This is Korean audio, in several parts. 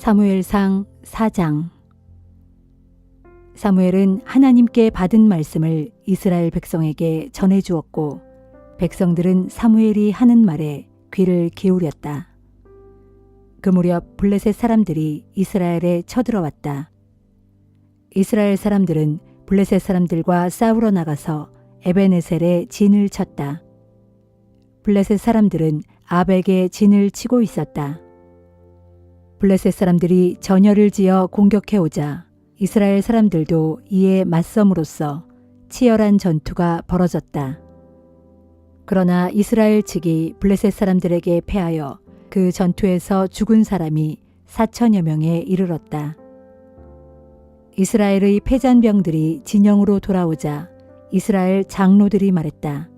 사무엘상 4장. 사무엘은 하나님께 받은 말씀을 이스라엘 백성에게 전해주었고 백성들은 사무엘이 하는 말에 귀를 기울였다. 그 무렵 블레셋 사람들이 이스라엘에 쳐들어왔다. 이스라엘 사람들은 블레셋 사람들과 싸우러 나가서 에베네셀에 진을 쳤다. 블레셋 사람들은 아벡에 진을 치고 있었다. 블레셋 사람들이 전열을 지어 공격해오자 이스라엘 사람들도 이에 맞섬으로써 치열한 전투가 벌어졌다. 그러나 이스라엘 측이 블레셋 사람들에게 패하여 그 전투에서 죽은 사람이 4천여 명에 이르렀다. 이스라엘의 패잔병들이 진영으로 돌아오자 이스라엘 장로들이 말했다.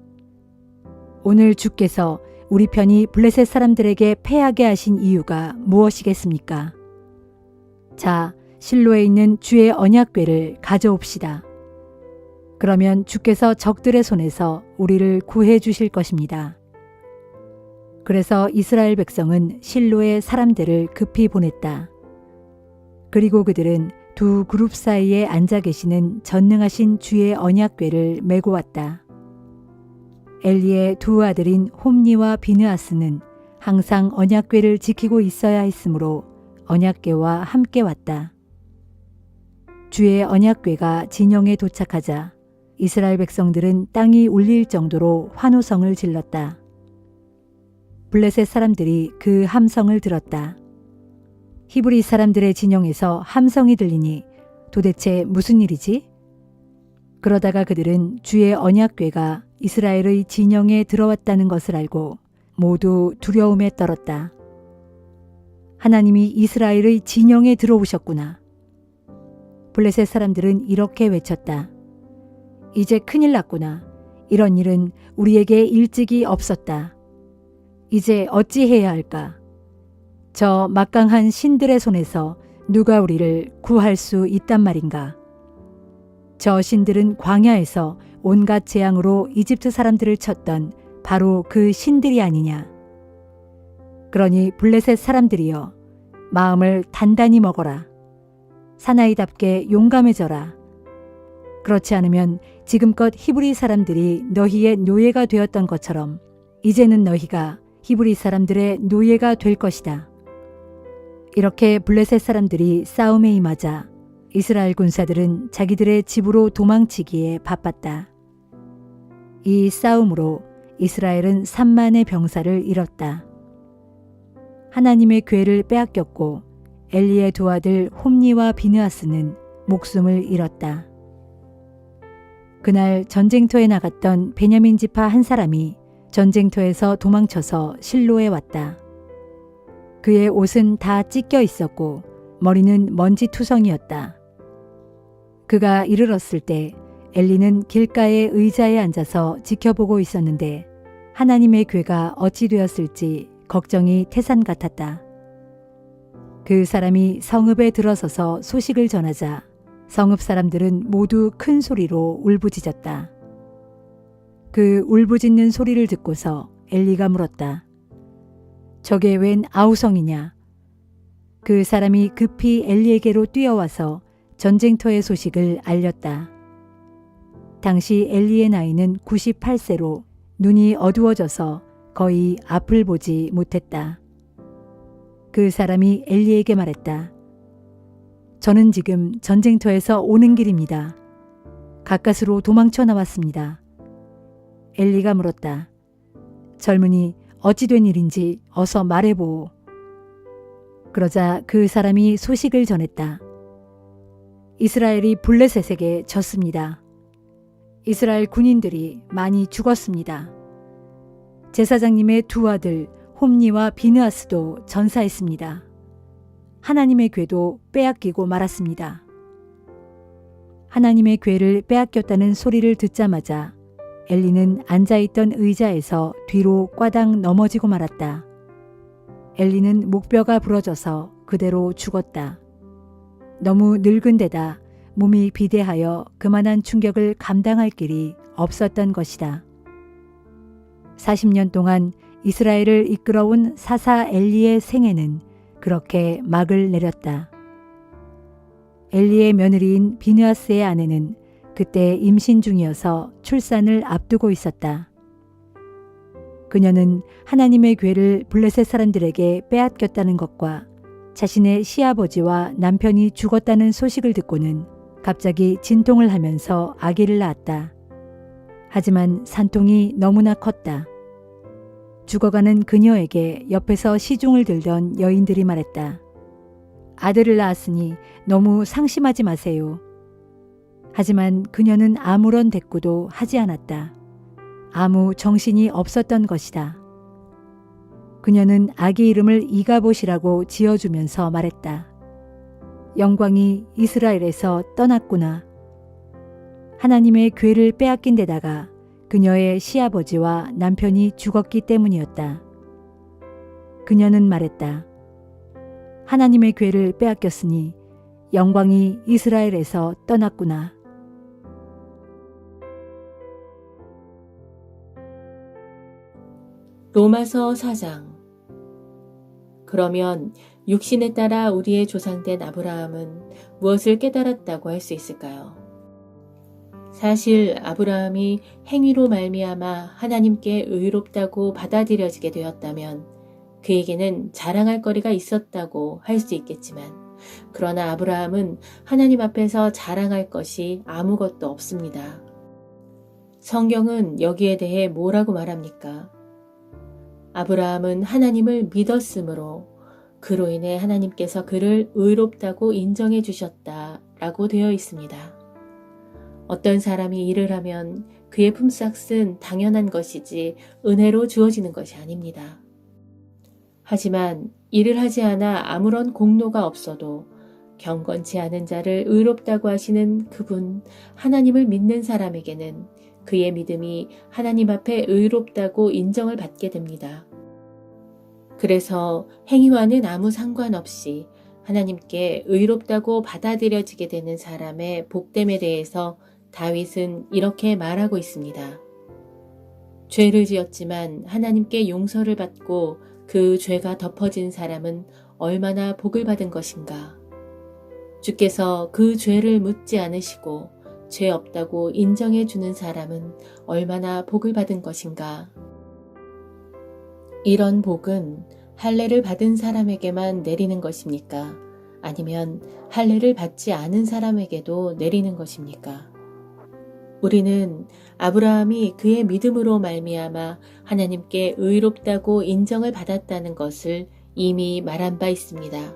오늘 주께서 우리 편이 블레셋 사람들에게 패하게 하신 이유가 무엇이겠습니까? 자, 실로에 있는 주의 언약궤를 가져옵시다. 그러면 주께서 적들의 손에서 우리를 구해 주실 것입니다. 그래서 이스라엘 백성은 실로에 사람들을 급히 보냈다. 그리고 그들은 두 그룹 사이에 앉아 계시는 전능하신 주의 언약궤를 메고 왔다. 엘리의 두 아들인 홈니와 비느하스는 항상 언약궤를 지키고 있어야 했으므로 언약궤와 함께 왔다. 주의 언약궤가 진영에 도착하자 이스라엘 백성들은 땅이 울릴 정도로 환호성을 질렀다. 블레셋 사람들이 그 함성을 들었다. 히브리 사람들의 진영에서 함성이 들리니 도대체 무슨 일이지? 그러다가 그들은 주의 언약궤가 이스라엘의 진영에 들어왔다는 것을 알고 모두 두려움에 떨었다. 하나님이 이스라엘의 진영에 들어오셨구나. 블레셋 사람들은 이렇게 외쳤다. 이제 큰일 났구나. 이런 일은 우리에게 일찍이 없었다. 이제 어찌해야 할까? 저 막강한 신들의 손에서 누가 우리를 구할 수 있단 말인가? 저 신들은 광야에서 온갖 재앙으로 이집트 사람들을 쳤던 바로 그 신들이 아니냐. 그러니 블레셋 사람들이여 마음을 단단히 먹어라. 사나이답게 용감해져라. 그렇지 않으면 지금껏 히브리 사람들이 너희의 노예가 되었던 것처럼 이제는 너희가 히브리 사람들의 노예가 될 것이다. 이렇게 블레셋 사람들이 싸움에 임하자 이스라엘 군사들은 자기들의 집으로 도망치기에 바빴다. 이 싸움으로 이스라엘은 3만의 병사를 잃었다. 하나님의 궤를 빼앗겼고 엘리의 두 아들 홈니와 비느하스는 목숨을 잃었다. 그날 전쟁터에 나갔던 베냐민 지파 한 사람이 전쟁터에서 도망쳐서 실로에 왔다. 그의 옷은 다 찢겨 있었고 머리는 먼지투성이었다. 그가 이르렀을 때 엘리는 길가의 의자에 앉아서 지켜보고 있었는데 하나님의 궤가 어찌 되었을지 걱정이 태산 같았다. 그 사람이 성읍에 들어서서 소식을 전하자 성읍 사람들은 모두 큰 소리로 울부짖었다. 그 울부짖는 소리를 듣고서 엘리가 물었다. 저게 웬 아우성이냐? 그 사람이 급히 엘리에게로 뛰어와서 전쟁터의 소식을 알렸다. 당시 엘리의 나이는 98세로 눈이 어두워져서 거의 앞을 보지 못했다. 그 사람이 엘리에게 말했다. 저는 지금 전쟁터에서 오는 길입니다. 가까스로 도망쳐 나왔습니다. 엘리가 물었다. 젊은이 어찌 된 일인지 어서 말해보오. 그러자 그 사람이 소식을 전했다. 이스라엘이 블레셋에게 졌습니다. 이스라엘 군인들이 많이 죽었습니다. 제사장님의 두 아들 홈니와 비느하스도 전사했습니다. 하나님의 궤도 빼앗기고 말았습니다. 하나님의 궤를 빼앗겼다는 소리를 듣자마자 엘리는 앉아있던 의자에서 뒤로 꽈당 넘어지고 말았다. 엘리는 목뼈가 부러져서 그대로 죽었다. 너무 늙은 데다 몸이 비대하여 그만한 충격을 감당할 길이 없었던 것이다. 40년 동안 이스라엘을 이끌어온 사사 엘리의 생애는 그렇게 막을 내렸다. 엘리의 며느리인 비느하스의 아내는 그때 임신 중이어서 출산을 앞두고 있었다. 그녀는 하나님의 궤를 블레셋 사람들에게 빼앗겼다는 것과 자신의 시아버지와 남편이 죽었다는 소식을 듣고는 갑자기 진통을 하면서 아기를 낳았다. 하지만 산통이 너무나 컸다. 죽어가는 그녀에게 옆에서 시중을 들던 여인들이 말했다. 아들을 낳았으니 너무 상심하지 마세요. 하지만 그녀는 아무런 대꾸도 하지 않았다. 아무 정신이 없었던 것이다. 그녀는 아기 이름을 이가봇이라고 지어주면서 말했다. 영광이 이스라엘에서 떠났구나. 하나님의 궤를 빼앗긴 데다가 그녀의 시아버지와 남편이 죽었기 때문이었다. 그녀는 말했다. 하나님의 궤를 빼앗겼으니 영광이 이스라엘에서 떠났구나. 로마서 4장. 그러면 육신에 따라 우리의 조상된 아브라함은 무엇을 깨달았다고 할 수 있을까요? 사실 아브라함이 행위로 말미암아 하나님께 의롭다고 받아들여지게 되었다면 그에게는 자랑할 거리가 있었다고 할 수 있겠지만, 그러나 아브라함은 하나님 앞에서 자랑할 것이 아무것도 없습니다. 성경은 여기에 대해 뭐라고 말합니까? 아브라함은 하나님을 믿었으므로 그로 인해 하나님께서 그를 의롭다고 인정해 주셨다라고 되어 있습니다. 어떤 사람이 일을 하면 그의 품삯은 당연한 것이지 은혜로 주어지는 것이 아닙니다. 하지만 일을 하지 않아 아무런 공로가 없어도 경건치 않은 자를 의롭다고 하시는 그분, 하나님을 믿는 사람에게는 그의 믿음이 하나님 앞에 의롭다고 인정을 받게 됩니다. 그래서 행위와는 아무 상관없이 하나님께 의롭다고 받아들여지게 되는 사람의 복됨에 대해서 다윗은 이렇게 말하고 있습니다. 죄를 지었지만 하나님께 용서를 받고 그 죄가 덮어진 사람은 얼마나 복을 받은 것인가. 주께서 그 죄를 묻지 않으시고 죄 없다고 인정해 주는 사람은 얼마나 복을 받은 것인가. 이런 복은 할례를 받은 사람에게만 내리는 것입니까? 아니면 할례를 받지 않은 사람에게도 내리는 것입니까? 우리는 아브라함이 그의 믿음으로 말미암아 하나님께 의롭다고 인정을 받았다는 것을 이미 말한 바 있습니다.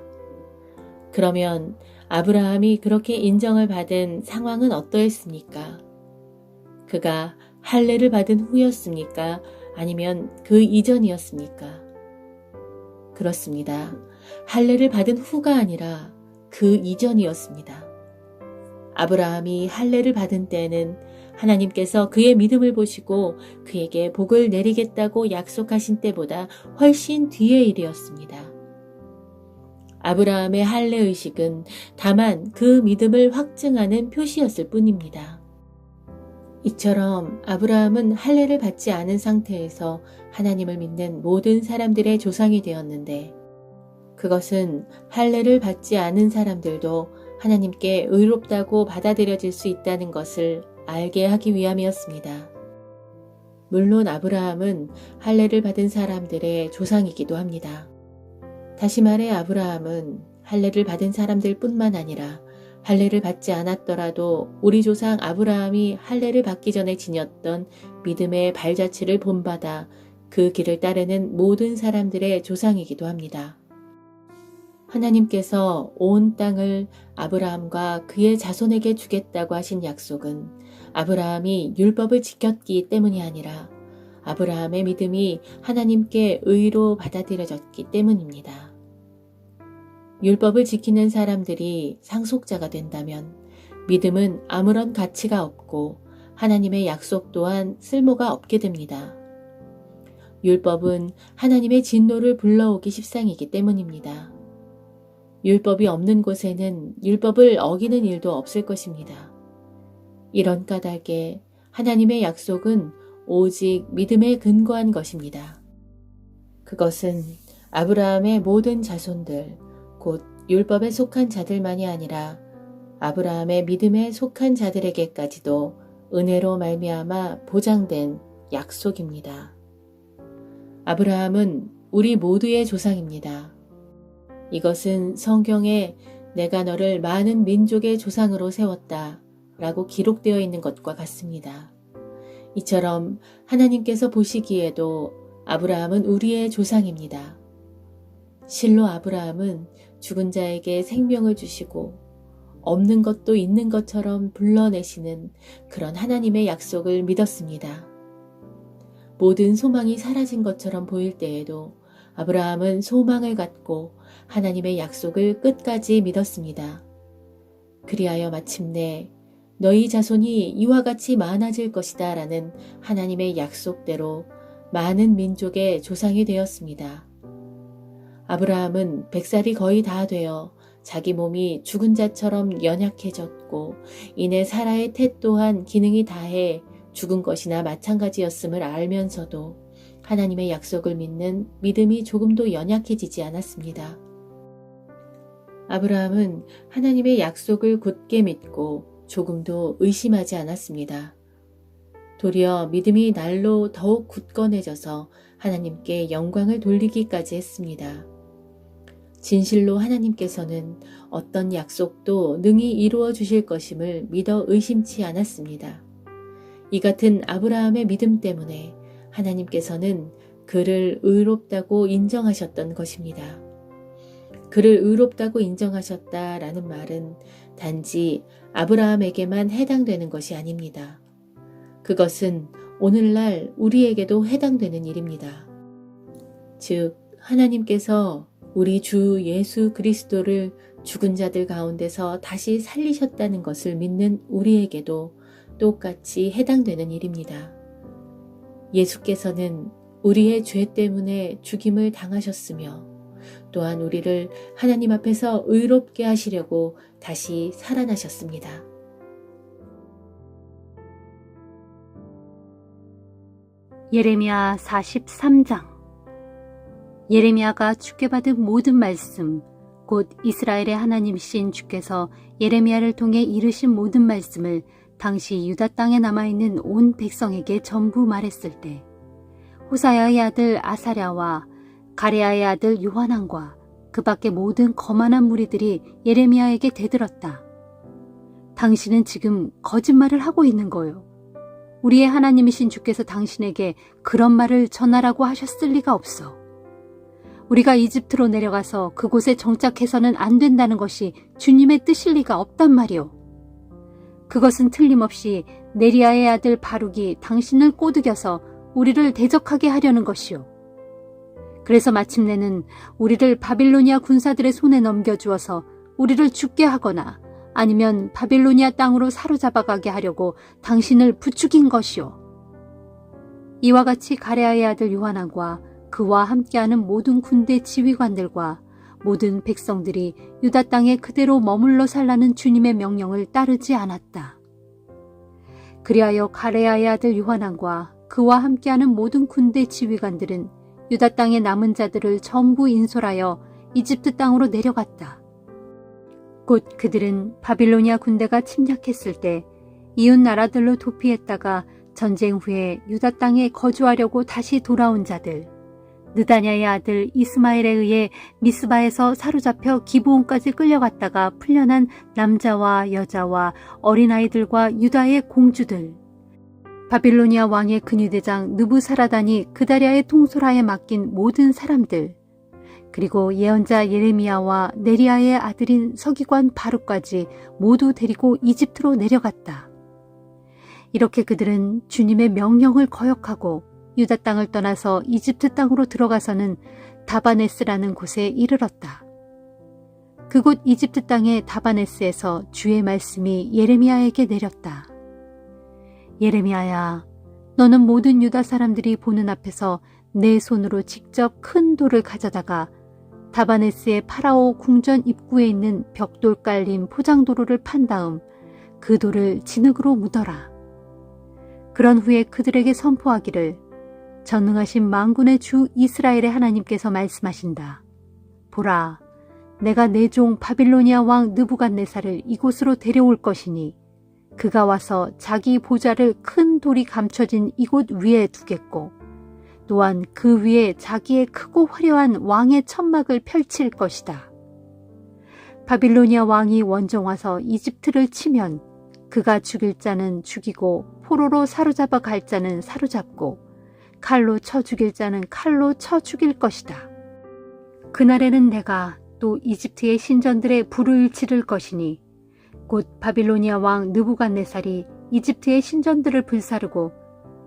그러면 아브라함이 그렇게 인정을 받은 상황은 어떠했습니까? 그가 할례를 받은 후였습니까? 아니면 그 이전이었습니까? 그렇습니다. 할례를 받은 후가 아니라 그 이전이었습니다. 아브라함이 할례를 받은 때에는 하나님께서 그의 믿음을 보시고 그에게 복을 내리겠다고 약속하신 때보다 훨씬 뒤의 일이었습니다. 아브라함의 할례의식은 다만 그 믿음을 확증하는 표시였을 뿐입니다. 이처럼 아브라함은 할례를 받지 않은 상태에서 하나님을 믿는 모든 사람들의 조상이 되었는데, 그것은 할례를 받지 않은 사람들도 하나님께 의롭다고 받아들여질 수 있다는 것을 알게 하기 위함이었습니다. 물론 아브라함은 할례를 받은 사람들의 조상이기도 합니다. 다시 말해 아브라함은 할례를 받은 사람들 뿐만 아니라 할례를 받지 않았더라도 우리 조상 아브라함이 할례를 받기 전에 지녔던 믿음의 발자취를 본받아 그 길을 따르는 모든 사람들의 조상이기도 합니다. 하나님께서 온 땅을 아브라함과 그의 자손에게 주겠다고 하신 약속은 아브라함이 율법을 지켰기 때문이 아니라 아브라함의 믿음이 하나님께 의로 받아들여졌기 때문입니다. 율법을 지키는 사람들이 상속자가 된다면 믿음은 아무런 가치가 없고 하나님의 약속 또한 쓸모가 없게 됩니다. 율법은 하나님의 진노를 불러오기 십상이기 때문입니다. 율법이 없는 곳에는 율법을 어기는 일도 없을 것입니다. 이런 까닭에 하나님의 약속은 오직 믿음에 근거한 것입니다. 그것은 아브라함의 모든 자손들, 곧 율법에 속한 자들만이 아니라 아브라함의 믿음에 속한 자들에게까지도 은혜로 말미암아 보장된 약속입니다. 아브라함은 우리 모두의 조상입니다. 이것은 성경에 내가 너를 많은 민족의 조상으로 세웠다 라고 기록되어 있는 것과 같습니다. 이처럼 하나님께서 보시기에도 아브라함은 우리의 조상입니다. 실로 아브라함은 죽은 자에게 생명을 주시고 없는 것도 있는 것처럼 불러내시는 그런 하나님의 약속을 믿었습니다. 모든 소망이 사라진 것처럼 보일 때에도 아브라함은 소망을 갖고 하나님의 약속을 끝까지 믿었습니다. 그리하여 마침내 너희 자손이 이와 같이 많아질 것이다 라는 하나님의 약속대로 많은 민족의 조상이 되었습니다. 아브라함은 100살이 거의 다 되어 자기 몸이 죽은 자처럼 연약해졌고 이내 사라의 태 또한 기능이 다해 죽은 것이나 마찬가지였음을 알면서도 하나님의 약속을 믿는 믿음이 조금도 연약해지지 않았습니다. 아브라함은 하나님의 약속을 굳게 믿고 조금도 의심하지 않았습니다. 도리어 믿음이 날로 더욱 굳건해져서 하나님께 영광을 돌리기까지 했습니다. 진실로 하나님께서는 어떤 약속도 능히 이루어 주실 것임을 믿어 의심치 않았습니다. 이 같은 아브라함의 믿음 때문에 하나님께서는 그를 의롭다고 인정하셨던 것입니다. 그를 의롭다고 인정하셨다라는 말은 단지 아브라함에게만 해당되는 것이 아닙니다. 그것은 오늘날 우리에게도 해당되는 일입니다. 즉, 하나님께서 우리 주 예수 그리스도를 죽은 자들 가운데서 다시 살리셨다는 것을 믿는 우리에게도 똑같이 해당되는 일입니다. 예수께서는 우리의 죄 때문에 죽임을 당하셨으며 또한 우리를 하나님 앞에서 의롭게 하시려고 다시 살아나셨습니다. 예레미야 43장. 예레미야가 주께 받은 모든 말씀, 곧 이스라엘의 하나님이신 주께서 예레미야를 통해 이르신 모든 말씀을 당시 유다 땅에 남아있는 온 백성에게 전부 말했을 때 호사야의 아들 아사랴와 가레야의 아들 요하난과 그 밖의 모든 거만한 무리들이 예레미야에게 대들었다. 당신은 지금 거짓말을 하고 있는 거요. 우리의 하나님이신 주께서 당신에게 그런 말을 전하라고 하셨을 리가 없어. 우리가 이집트로 내려가서 그곳에 정착해서는 안 된다는 것이 주님의 뜻일 리가 없단 말이오. 그것은 틀림없이 네리야의 아들 바룩이 당신을 꼬드겨서 우리를 대적하게 하려는 것이오. 그래서 마침내는 우리를 바빌로니아 군사들의 손에 넘겨주어서 우리를 죽게 하거나 아니면 바빌로니아 땅으로 사로잡아가게 하려고 당신을 부추긴 것이오. 이와 같이 가레야의 아들 요하난과 그와 함께하는 모든 군대 지휘관들과 모든 백성들이 유다 땅에 그대로 머물러 살라는 주님의 명령을 따르지 않았다. 그리하여 가레야의 아들 요하난과 그와 함께하는 모든 군대 지휘관들은 유다 땅의 남은 자들을 전부 인솔하여 이집트 땅으로 내려갔다. 곧 그들은 바빌로니아 군대가 침략했을 때 이웃 나라들로 도피했다가 전쟁 후에 유다 땅에 거주하려고 다시 돌아온 자들, 느다냐의 아들 이스마엘에 의해 미스바에서 사로잡혀 기브온까지 끌려갔다가 풀려난 남자와 여자와 어린아이들과 유다의 공주들, 바빌로니아 왕의 근위대장 느부사라단이 그다랴의 통솔하에 맡긴 모든 사람들, 그리고 예언자 예레미야와 네리야의 아들인 서기관 바룩까지 모두 데리고 이집트로 내려갔다. 이렇게 그들은 주님의 명령을 거역하고 유다 땅을 떠나서 이집트 땅으로 들어가서는 다바네스라는 곳에 이르렀다. 그곳 이집트 땅의 다바네스에서 주의 말씀이 예레미야에게 내렸다. 예레미야야, 너는 모든 유다 사람들이 보는 앞에서 내 손으로 직접 큰 돌을 가져다가 다바네스의 파라오 궁전 입구에 있는 벽돌 깔린 포장도로를 판 다음 그 돌을 진흙으로 묻어라. 그런 후에 그들에게 선포하기를 전능하신 만군의 주 이스라엘의 하나님께서 말씀하신다. 보라, 내가 내 종 바빌로니아 왕 느부갓네살을 이곳으로 데려올 것이니 그가 와서 자기 보좌를 큰 돌이 감춰진 이곳 위에 두겠고 또한 그 위에 자기의 크고 화려한 왕의 천막을 펼칠 것이다. 바빌로니아 왕이 원정 와서 이집트를 치면 그가 죽일 자는 죽이고 포로로 사로잡아 갈 자는 사로잡고 칼로 쳐 죽일 자는 칼로 쳐 죽일 것이다. 그날에는 내가 또 이집트의 신전들의 불을 지를 것이니 곧 바빌로니아 왕 느부갓네살이 이집트의 신전들을 불사르고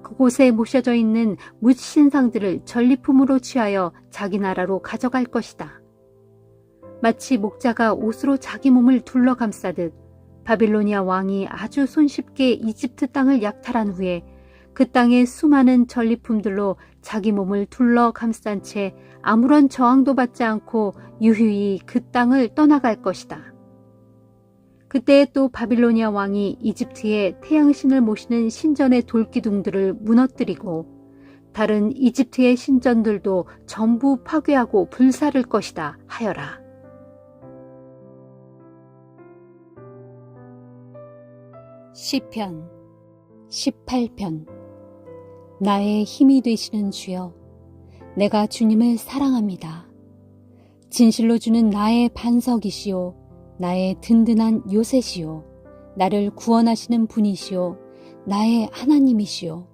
그곳에 모셔져 있는 뭇신상들을 전리품으로 취하여 자기 나라로 가져갈 것이다. 마치 목자가 옷으로 자기 몸을 둘러 감싸듯 바빌로니아 왕이 아주 손쉽게 이집트 땅을 약탈한 후에 그 땅의 수많은 전리품들로 자기 몸을 둘러 감싼 채 아무런 저항도 받지 않고 유유히 그 땅을 떠나갈 것이다. 그때 또 바빌로니아 왕이 이집트의 태양신을 모시는 신전의 돌기둥들을 무너뜨리고 다른 이집트의 신전들도 전부 파괴하고 불사를 것이다 하여라. 시편 18편. 나의 힘이 되시는 주여, 내가 주님을 사랑합니다. 진실로 주는 나의 반석이시요 나의 든든한 요새시요 나를 구원하시는 분이시요 나의 하나님이시요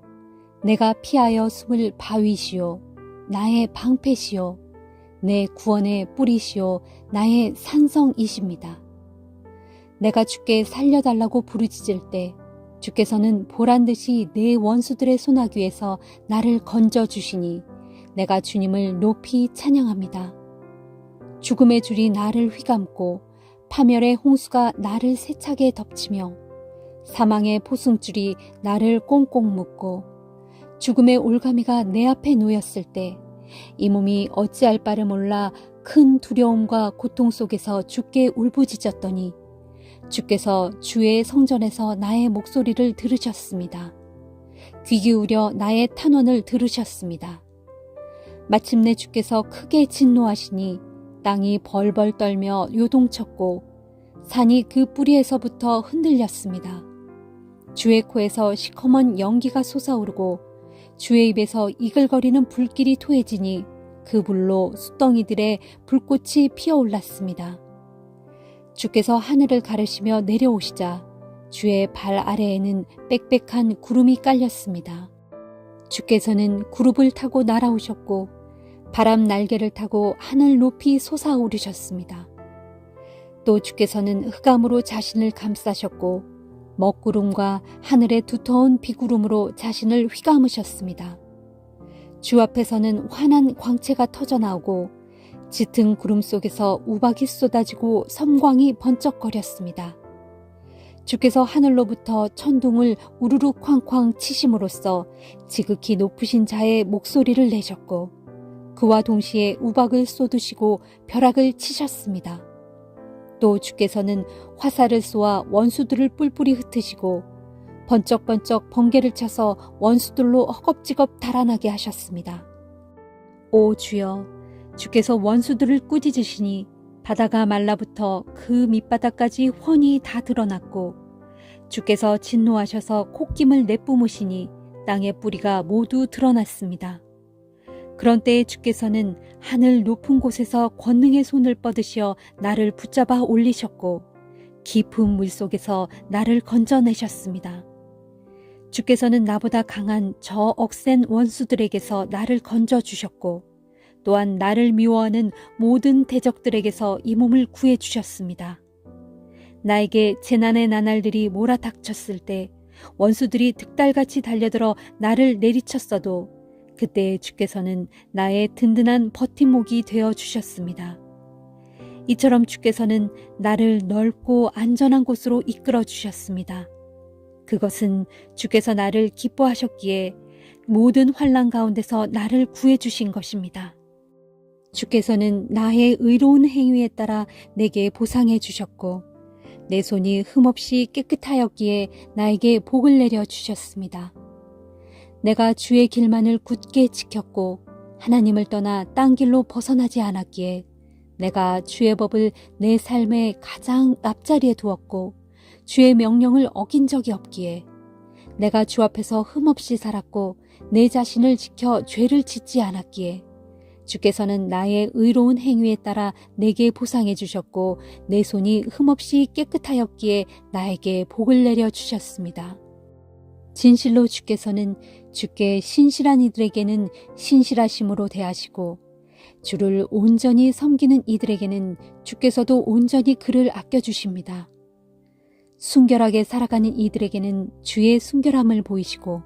내가 피하여 숨을 바위시요 나의 방패시요 내 구원의 뿌리시요 나의 산성이십니다. 내가 주께 살려달라고 부르짖을 때 주께서는 보란듯이 내 원수들의 손아귀에서 나를 건져주시니 내가 주님을 높이 찬양합니다. 죽음의 줄이 나를 휘감고 파멸의 홍수가 나를 세차게 덮치며 사망의 포승줄이 나를 꽁꽁 묶고 죽음의 올가미가 내 앞에 놓였을 때 이 몸이 어찌할 바를 몰라 큰 두려움과 고통 속에서 주께 울부짖었더니 주께서 주의 성전에서 나의 목소리를 들으셨습니다. 귀 기울여 나의 탄원을 들으셨습니다. 마침내 주께서 크게 진노하시니 땅이 벌벌 떨며 요동쳤고 산이 그 뿌리에서부터 흔들렸습니다. 주의 코에서 시커먼 연기가 솟아오르고 주의 입에서 이글거리는 불길이 토해지니 그 불로 숫덩이들의 불꽃이 피어올랐습니다. 주께서 하늘을 가르시며 내려오시자 주의 발 아래에는 빽빽한 구름이 깔렸습니다. 주께서는 구름을 타고 날아오셨고 바람 날개를 타고 하늘 높이 솟아오르셨습니다. 또 주께서는 흑암으로 자신을 감싸셨고 먹구름과 하늘의 두터운 비구름으로 자신을 휘감으셨습니다. 주 앞에서는 환한 광채가 터져나오고 짙은 구름 속에서 우박이 쏟아지고 섬광이 번쩍거렸습니다. 주께서 하늘로부터 천둥을 우르르 쾅쾅 치심으로써 지극히 높으신 자의 목소리를 내셨고 그와 동시에 우박을 쏟으시고 벼락을 치셨습니다. 또 주께서는 화살을 쏘아 원수들을 뿔뿔이 흩으시고 번쩍번쩍 번개를 쳐서 원수들로 허겁지겁 달아나게 하셨습니다. 오 주여, 주께서 원수들을 꾸짖으시니 바다가 말라붙어 그 밑바닥까지 훤히 다 드러났고 주께서 진노하셔서 콧김을 내뿜으시니 땅의 뿌리가 모두 드러났습니다. 그런 때에 주께서는 하늘 높은 곳에서 권능의 손을 뻗으시어 나를 붙잡아 올리셨고 깊은 물속에서 나를 건져내셨습니다. 주께서는 나보다 강한 저 억센 원수들에게서 나를 건져주셨고 또한 나를 미워하는 모든 대적들에게서 이 몸을 구해주셨습니다. 나에게 재난의 나날들이 몰아닥쳤을 때 원수들이 득달같이 달려들어 나를 내리쳤어도 그때 주께서는 나의 든든한 버팀목이 되어 주셨습니다. 이처럼 주께서는 나를 넓고 안전한 곳으로 이끌어 주셨습니다. 그것은 주께서 나를 기뻐하셨기에 모든 환난 가운데서 나를 구해 주신 것입니다. 주께서는 나의 의로운 행위에 따라 내게 보상해 주셨고 내 손이 흠없이 깨끗하였기에 나에게 복을 내려 주셨습니다. 내가 주의 길만을 굳게 지켰고 하나님을 떠나 딴 길로 벗어나지 않았기에 내가 주의 법을 내 삶의 가장 앞자리에 두었고 주의 명령을 어긴 적이 없기에 내가 주 앞에서 흠없이 살았고 내 자신을 지켜 죄를 짓지 않았기에 주께서는 나의 의로운 행위에 따라 내게 보상해 주셨고 내 손이 흠없이 깨끗하였기에 나에게 복을 내려 주셨습니다. 진실로 주께서는 주께 신실한 이들에게는 신실하심으로 대하시고 주를 온전히 섬기는 이들에게는 주께서도 온전히 그를 아껴주십니다. 순결하게 살아가는 이들에게는 주의 순결함을 보이시고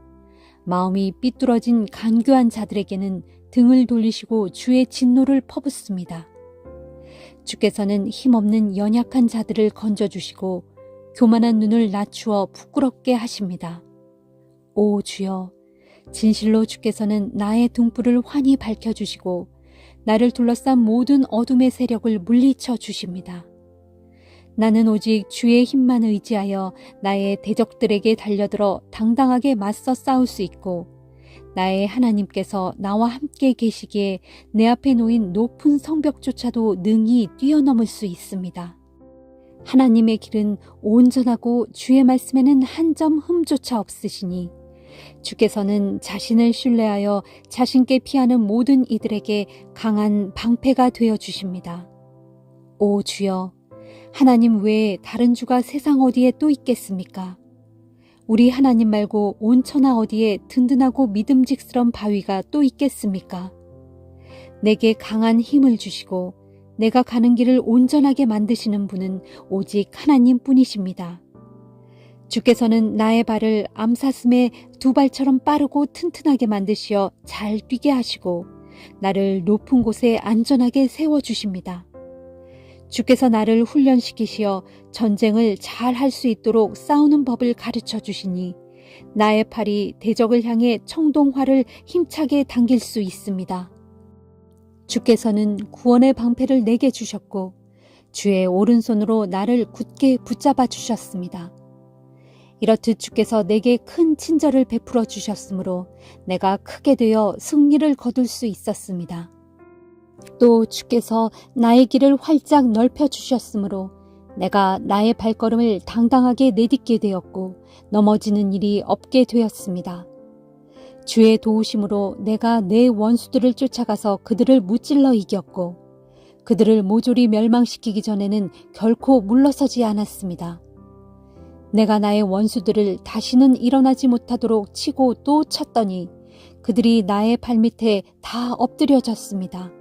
마음이 삐뚤어진 간교한 자들에게는 등을 돌리시고 주의 진노를 퍼붓습니다. 주께서는 힘없는 연약한 자들을 건져주시고 교만한 눈을 낮추어 부끄럽게 하십니다. 오 주여, 진실로 주께서는 나의 등불을 환히 밝혀주시고 나를 둘러싼 모든 어둠의 세력을 물리쳐 주십니다. 나는 오직 주의 힘만 의지하여 나의 대적들에게 달려들어 당당하게 맞서 싸울 수 있고 나의 하나님께서 나와 함께 계시기에 내 앞에 놓인 높은 성벽조차도 능히 뛰어넘을 수 있습니다. 하나님의 길은 온전하고 주의 말씀에는 한 점 흠조차 없으시니 주께서는 자신을 신뢰하여 자신께 피하는 모든 이들에게 강한 방패가 되어 주십니다. 오 주여, 하나님 외에 다른 주가 세상 어디에 또 있겠습니까? 우리 하나님 말고 온 천하 어디에 든든하고 믿음직스러운 바위가 또 있겠습니까? 내게 강한 힘을 주시고 내가 가는 길을 온전하게 만드시는 분은 오직 하나님뿐이십니다. 주께서는 나의 발을 암사슴의 두 발처럼 빠르고 튼튼하게 만드시어 잘 뛰게 하시고 나를 높은 곳에 안전하게 세워주십니다. 주께서 나를 훈련시키시어 전쟁을 잘 할 수 있도록 싸우는 법을 가르쳐 주시니 나의 팔이 대적을 향해 청동활을 힘차게 당길 수 있습니다. 주께서는 구원의 방패를 내게 주셨고 주의 오른손으로 나를 굳게 붙잡아 주셨습니다. 이렇듯 주께서 내게 큰 친절을 베풀어 주셨으므로 내가 크게 되어 승리를 거둘 수 있었습니다. 또 주께서 나의 길을 활짝 넓혀 주셨으므로 내가 나의 발걸음을 당당하게 내딛게 되었고 넘어지는 일이 없게 되었습니다. 주의 도우심으로 내가 내 원수들을 쫓아가서 그들을 무찔러 이겼고 그들을 모조리 멸망시키기 전에는 결코 물러서지 않았습니다. 내가 나의 원수들을 다시는 일어나지 못하도록 치고 또 쳤더니 그들이 나의 발밑에 다 엎드려졌습니다.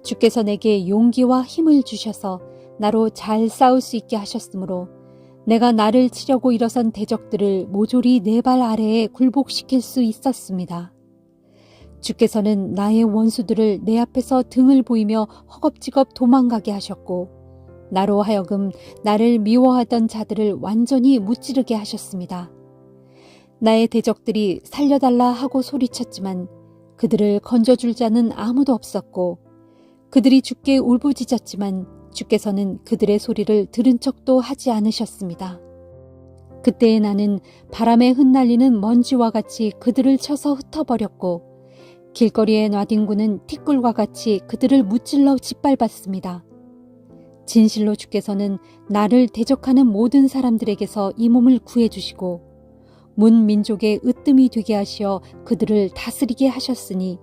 주께서 내게 용기와 힘을 주셔서 나로 잘 싸울 수 있게 하셨으므로 내가 나를 치려고 일어선 대적들을 모조리 내 발 아래에 굴복시킬 수 있었습니다. 주께서는 나의 원수들을 내 앞에서 등을 보이며 허겁지겁 도망가게 하셨고 나로 하여금 나를 미워하던 자들을 완전히 무찌르게 하셨습니다. 나의 대적들이 살려달라 하고 소리쳤지만 그들을 건져줄 자는 아무도 없었고 그들이 주께 울부짖었지만 주께서는 그들의 소리를 들은 척도 하지 않으셨습니다. 그때에 나는 바람에 흩날리는 먼지와 같이 그들을 쳐서 흩어버렸고 길거리에 놔뒹구는 티끌과 같이 그들을 무찔러 짓밟았습니다. 진실로 주께서는 나를 대적하는 모든 사람들에게서 이 몸을 구해주시고 문 민족의 으뜸이 되게 하시어 그들을 다스리게 하셨으니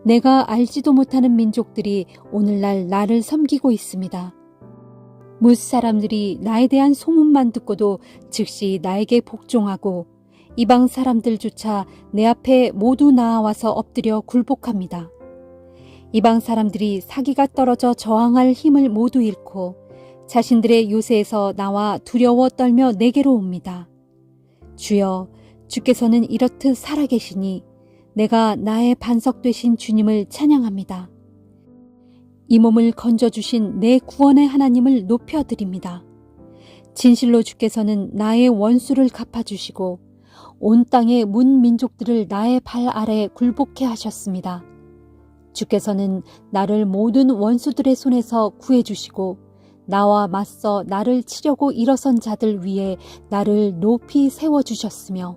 내가 알지도 못하는 민족들이 오늘날 나를 섬기고 있습니다. 뭇 사람들이 나에 대한 소문만 듣고도 즉시 나에게 복종하고 이방 사람들조차 내 앞에 모두 나아와서 엎드려 굴복합니다. 이방 사람들이 사기가 떨어져 저항할 힘을 모두 잃고 자신들의 요새에서 나와 두려워 떨며 내게로 옵니다. 주여, 주께서는 이렇듯 살아계시니 내가 나의 반석 되신 주님을 찬양합니다. 이 몸을 건져주신 내 구원의 하나님을 높여드립니다. 진실로 주께서는 나의 원수를 갚아주시고 온 땅의 문 민족들을 나의 발 아래 굴복해 하셨습니다. 주께서는 나를 모든 원수들의 손에서 구해주시고 나와 맞서 나를 치려고 일어선 자들 위에 나를 높이 세워주셨으며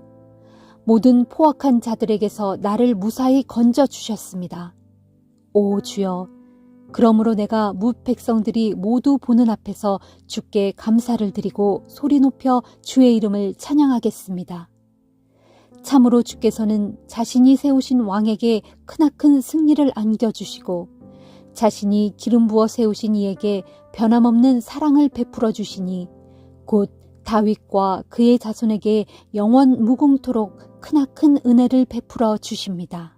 모든 포악한 자들에게서 나를 무사히 건져 주셨습니다. 오 주여, 그러므로 내가 뭇 백성들이 모두 보는 앞에서 주께 감사를 드리고 소리 높여 주의 이름을 찬양하겠습니다. 참으로 주께서는 자신이 세우신 왕에게 크나큰 승리를 안겨주시고 자신이 기름 부어 세우신 이에게 변함없는 사랑을 베풀어 주시니 곧 다윗과 그의 자손에게 영원 무궁토록 크나큰 은혜를 베풀어 주십니다.